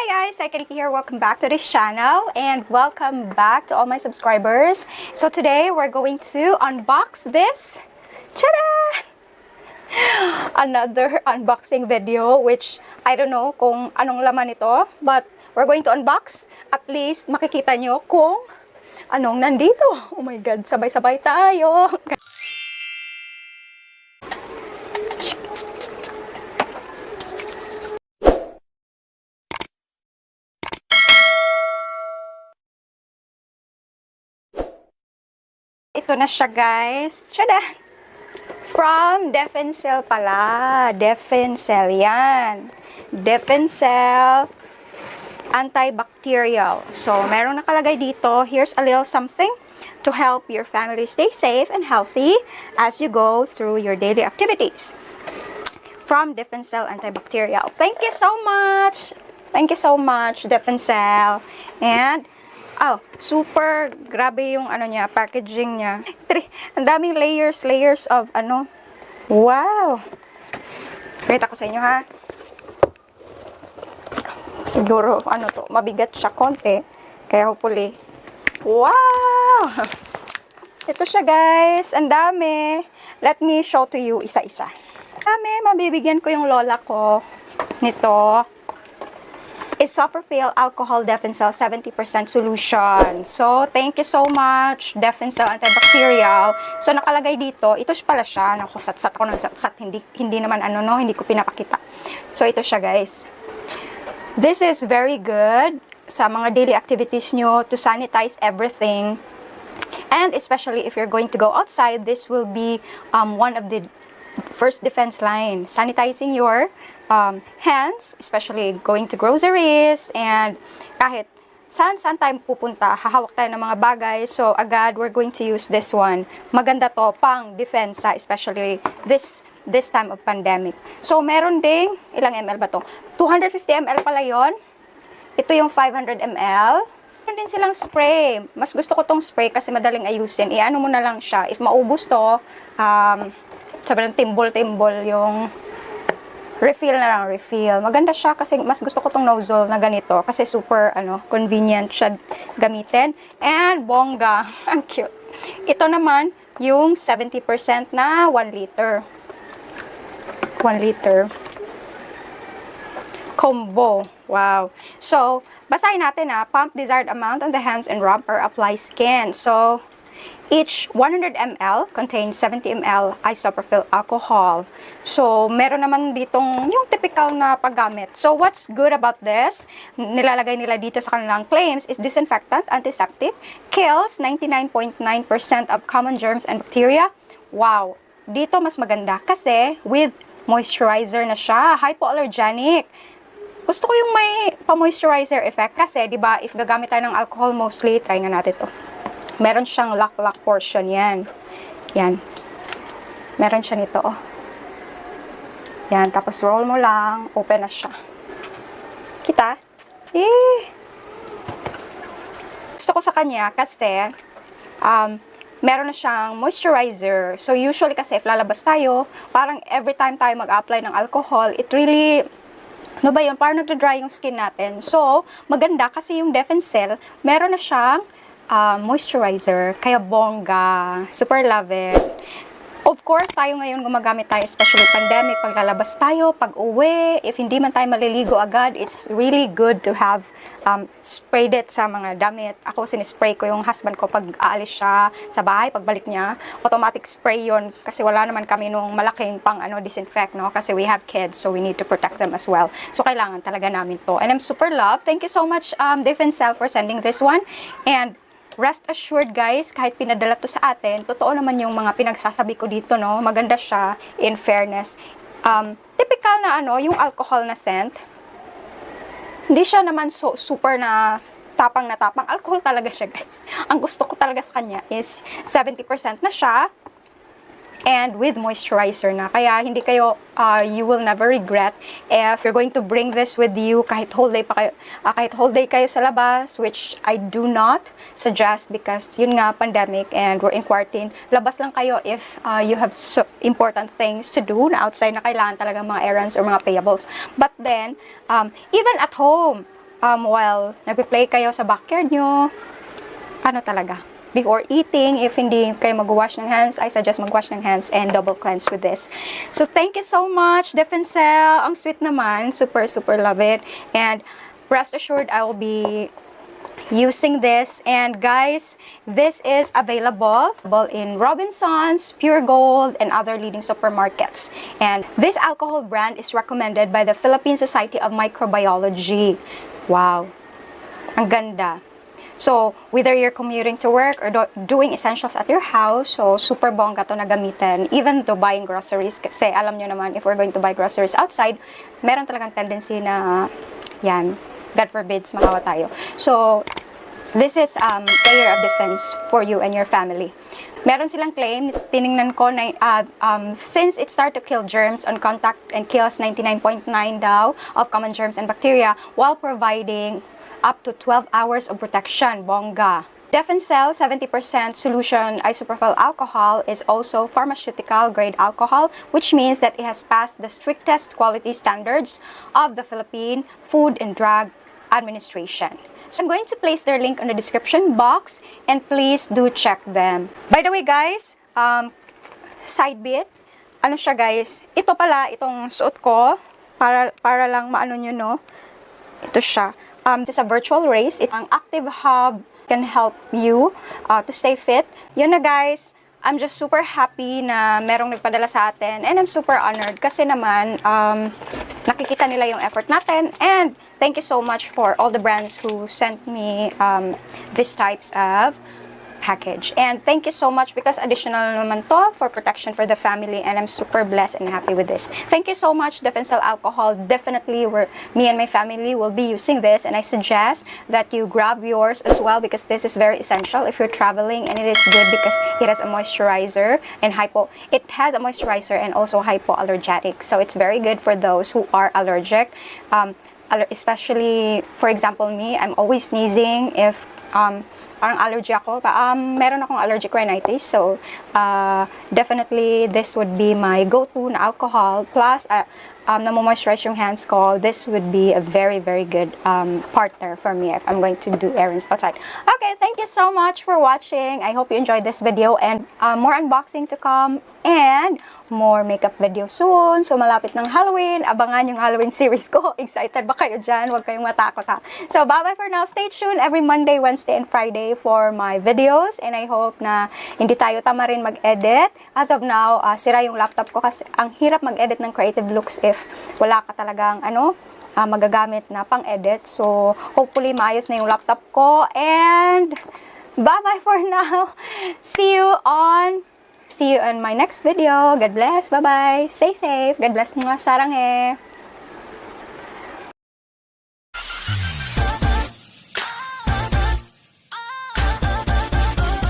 Hi guys, Cykaniki here. Welcome back to this channel and welcome back to all my subscribers. So today we're going to unbox this. Tada! Another unboxing video which I don't know kung anong laman ito, but we're going to unbox. At least makikita nyo kung anong nandito. Oh my god, sabay-sabay tayo. Ito na siya guys. Tada! From Defensil pala. Defensil yan. Defensil antibacterial. So, merong nakalagay dito. Here's a little something to help your family stay safe and healthy as you go through your daily activities. From Defensil antibacterial. Thank you so much. Thank you so much, Defensil. And oh, super grabe yung ano niya, packaging niya. Ang daming layers of ano. Wow. Wait ako sa inyo ha. Siguro ano to, mabigat siya konti. Kaya hopefully. Wow. Ito siya guys, ang dami. Let me show to you isa-isa. Dami, mabibigyan ko yung lola ko nito. Isopropyl Alcohol Defensil 70% solution. So, thank you so much, Defensil antibacterial. So, nakalagay dito, ito pala siya. Naku, sat-sat ako ng sat-sat. Hindi naman ano, no? Hindi ko pinapakita. So, ito siya, guys. This is very good sa mga daily activities nyo to sanitize everything. And especially if you're going to go outside, this will be one of the first defense line. Sanitizing your hands, especially going to groceries, and kahit saan tayo pupunta, hahawak tayo ng mga bagay. So, agad, we're going to use this one. Maganda to, pang depensa, especially this time of pandemic. So, meron ding, ilang ml ba to? 250 ml pala yon. Ito yung 500 ml. Meron din silang spray. Mas gusto ko tong spray kasi madaling ayusin. Iano mo na lang siya. If maubos to, sabi ng timbol-timbol yung refill na lang, refill. Maganda siya kasi mas gusto ko tong nozzle na ganito kasi super convenient siya gamitin. And bongga, ang cute. Ito naman yung 70% na 1 liter. 1 liter. Combo. Wow. So, basahin natin pump desired amount on the hands and rub or apply skin. So, each 100 ml contains 70 ml isopropyl alcohol. So, meron naman ditong yung typical na paggamit. So, what's good about this? Nilalagay nila dito sa kanilang claims is disinfectant, antiseptic, kills 99.9% of common germs and bacteria. Wow! Dito mas maganda kasi with moisturizer na siya, hypoallergenic. Gusto ko yung may pa-moisturizer effect kasi, di ba, if gagamit tayo ng alcohol mostly, try nga natin to. Meron siyang lock portion yan. Yan. Meron siya nito, oh. Yan, tapos roll mo lang, open na siya. Kita? Gusto ko sa kanya kasi meron na siyang moisturizer. So, usually kasi if lalabas tayo, parang every time tayo mag-apply ng alcohol, it really, ano ba yun? Parang nagda-dry yung skin natin. So, maganda kasi yung Defensil, meron na siyang moisturizer, kaya bongga, super love it. Of course, tayo ngayon gumagamit tayo, especially pandemic, pag lalabas tayo, pag uwi, if hindi man tayo maliligo agad, it's really good to have sprayed it sa mga damit. Ako, sinispray ko yung husband ko pag aalis siya sa bahay, pagbalik niya, automatic spray yon kasi wala naman kami nung malaking pang disinfect, no? Kasi we have kids, so we need to protect them as well. So, kailangan talaga namin to. And I'm super love. Thank you so much, Defensil, for sending this one. And rest assured guys, kahit pinadala to sa atin, totoo naman yung mga pinagsasabi ko dito, no? Maganda siya, in fairness. Typical na yung alcohol na scent. Hindi siya naman so super na tapang. Alcohol talaga siya, guys. Ang gusto ko talaga sa kanya is 70% na siya. And with moisturizer na. Kaya hindi kayo, you will never regret if you're going to bring this with you kahit whole day pa kayo, kahit whole day kayo sa labas, which I do not suggest because yun nga, pandemic and we're in quarantine. Labas lang kayo if you have so important things to do na outside na kailangan talaga mga errands or mga payables. But then, even at home, while nagpe-play kayo sa backyard nyo, ano talaga, before eating, if hindi kayo mag-wash ng hands, I suggest mag-wash ng hands and double cleanse with this. So, thank you so much, Defensil. Ang sweet naman. Super, super love it. And rest assured, I will be using this. And guys, this is available in Robinsons, Pure Gold, and other leading supermarkets. And this alcohol brand is recommended by the Philippine Society of Microbiology. Wow, ang ganda. So, whether you're commuting to work or doing essentials at your house, so super bongga to na gamitin. Even to buying groceries, kasi alam nyo naman, if we're going to buy groceries outside, meron talagang tendency na, yan, God forbids, mahawa tayo. So, this is layer of defense for you and your family. Meron silang claim, tiningnan ko, na, since it starts to kill germs on contact and kills 99.9 daw of common germs and bacteria while providing up to 12 hours of protection. Bongga. Defensil 70% solution isopropyl alcohol is also pharmaceutical grade alcohol, which means that it has passed the strictest quality standards of the Philippine Food and Drug Administration. So I'm going to place their link on the description box, and please do check them. By the way guys, side bit, ano siya guys, ito pala, itong suot ko, para lang maano nyo no, ito siya. This is a virtual race. Ang Active Hub can help you to stay fit. Yun na guys, I'm just super happy na merong nagpadala sa atin, and I'm super honored kasi naman nakikita nila yung effort natin, and thank you so much for all the brands who sent me these types of package. And thank you so much because additional naman to for protection for the family, and I'm super blessed and happy with this. Thank you so much, Defensil Alcohol. Definitely, me and my family will be using this, and I suggest that you grab yours as well because this is very essential if you're traveling, and it is good because it has a moisturizer and it has a moisturizer and also hypoallergenic. So it's very good for those who are allergic. Especially, for example, me, I'm always sneezing if parang allergy ako. Meron akong allergic rhinitis. So, definitely, this would be my go-to na alcohol. Plus, na-moisturize yung hands ko. This would be a very, very good partner for me if I'm going to do errands outside. Okay, thank you so much for watching. I hope you enjoyed this video, and more unboxing to come, and more makeup video soon. So, malapit ng Halloween. Abangan yung Halloween series ko. Excited ba kayo dyan? Huwag kayong matakot ha. So, bye-bye for now. Stay tuned every Monday, Wednesday, and Friday for my videos. And I hope na hindi tayo tama rin mag-edit. As of now, sira yung laptop ko kasi ang hirap mag-edit ng creative looks if wala ka talagang, magagamit na pang-edit. So, hopefully, maayos na yung laptop ko. And, bye-bye for now. See you on my next video. God bless. Bye-bye. Stay safe. God bless mga saranghe.